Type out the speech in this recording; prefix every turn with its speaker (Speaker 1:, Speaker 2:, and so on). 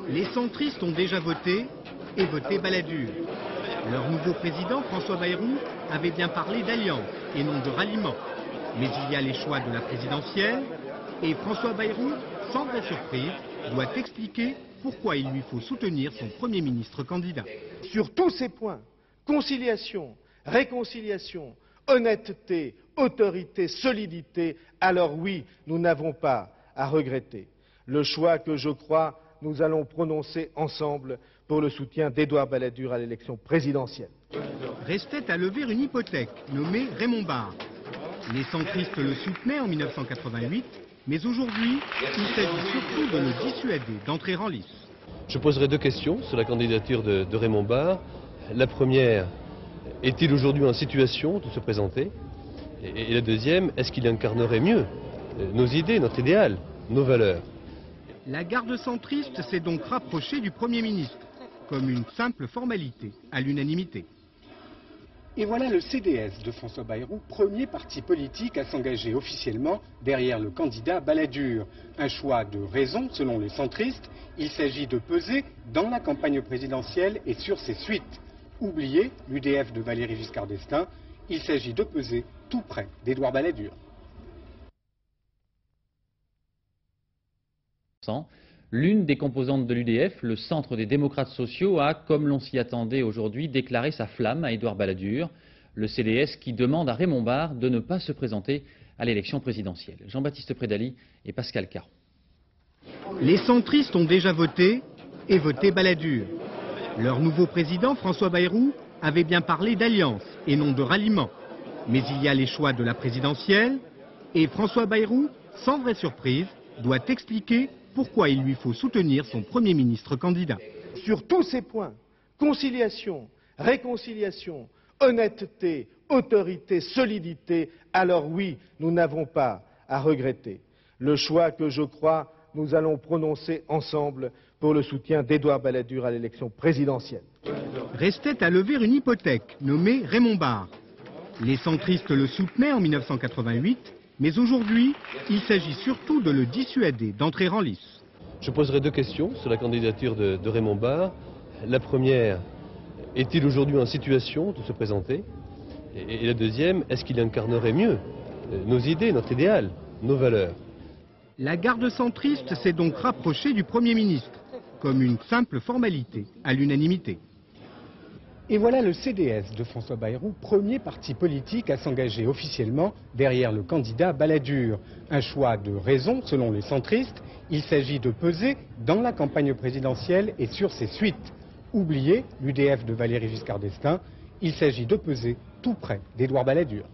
Speaker 1: Les centristes ont déjà voté et voté Balladur. Leur nouveau président, François Bayrou, avait bien parlé d'alliance et non de ralliement. Mais il y a les choix de la présidentielle et François Bayrou, sans vraie surprise, doit expliquer pourquoi il lui faut soutenir son Premier ministre candidat.
Speaker 2: Sur tous ces points, conciliation, réconciliation, honnêteté, autorité, solidité, alors oui, nous n'avons pas à regretter le choix que je crois nous allons prononcer ensemble pour le soutien d'Édouard Balladur à l'élection présidentielle.
Speaker 1: Restait à lever une hypothèque nommée Raymond Barre. Les centristes le soutenaient en 1988, mais aujourd'hui, il s'agit surtout de le dissuader d'entrer en lice.
Speaker 3: Je poserai deux questions sur la candidature de Raymond Barre. La première, est-il aujourd'hui en situation de se présenter? Et la deuxième, est-ce qu'il incarnerait mieux nos idées, notre idéal, nos valeurs?
Speaker 1: La garde centriste s'est donc rapprochée du Premier ministre, comme une simple formalité, à l'unanimité.
Speaker 4: Et voilà le CDS de François Bayrou, premier parti politique à s'engager officiellement derrière le candidat Balladur. Un choix de raison selon les centristes, il s'agit de peser dans la campagne présidentielle et sur ses suites. Oubliez l'UDF de Valéry Giscard d'Estaing, il s'agit de peser tout près d'Édouard Balladur.
Speaker 5: L'une des composantes de l'UDF, le Centre des démocrates sociaux, a, comme l'on s'y attendait aujourd'hui, déclaré sa flamme à Édouard Balladur, le CDS qui demande à Raymond Barre de ne pas se présenter à l'élection présidentielle. Jean-Baptiste Prédaly et Pascal Caron.
Speaker 1: Les centristes ont déjà voté et voté Balladur. Leur nouveau président, François Bayrou, avait bien parlé d'alliance et non de ralliement. Mais il y a les choix de la présidentielle et François Bayrou, sans vraie surprise, doit expliquer pourquoi il lui faut soutenir son Premier ministre candidat.
Speaker 2: Sur tous ces points, conciliation, réconciliation, honnêteté, autorité, solidité, alors oui, nous n'avons pas à regretter le choix que je crois nous allons prononcer ensemble pour le soutien d'Édouard Balladur à l'élection présidentielle.
Speaker 1: Restait à lever une hypothèque nommée Raymond Barre. Les centristes le soutenaient en 1988, mais aujourd'hui, il s'agit surtout de le dissuader d'entrer en lice.
Speaker 3: Je poserai deux questions sur la candidature de Raymond Barre. La première, est-il aujourd'hui en situation de se présenter? Et la deuxième, est-ce qu'il incarnerait mieux nos idées, notre idéal, nos valeurs?
Speaker 1: La garde centriste s'est donc rapprochée du Premier ministre, comme une simple formalité, à l'unanimité.
Speaker 4: Et voilà le CDS de François Bayrou, premier parti politique à s'engager officiellement derrière le candidat Balladur. Un choix de raison selon les centristes, il s'agit de peser dans la campagne présidentielle et sur ses suites. Oubliez l'UDF de Valéry Giscard d'Estaing, il s'agit de peser tout près d'Édouard Balladur.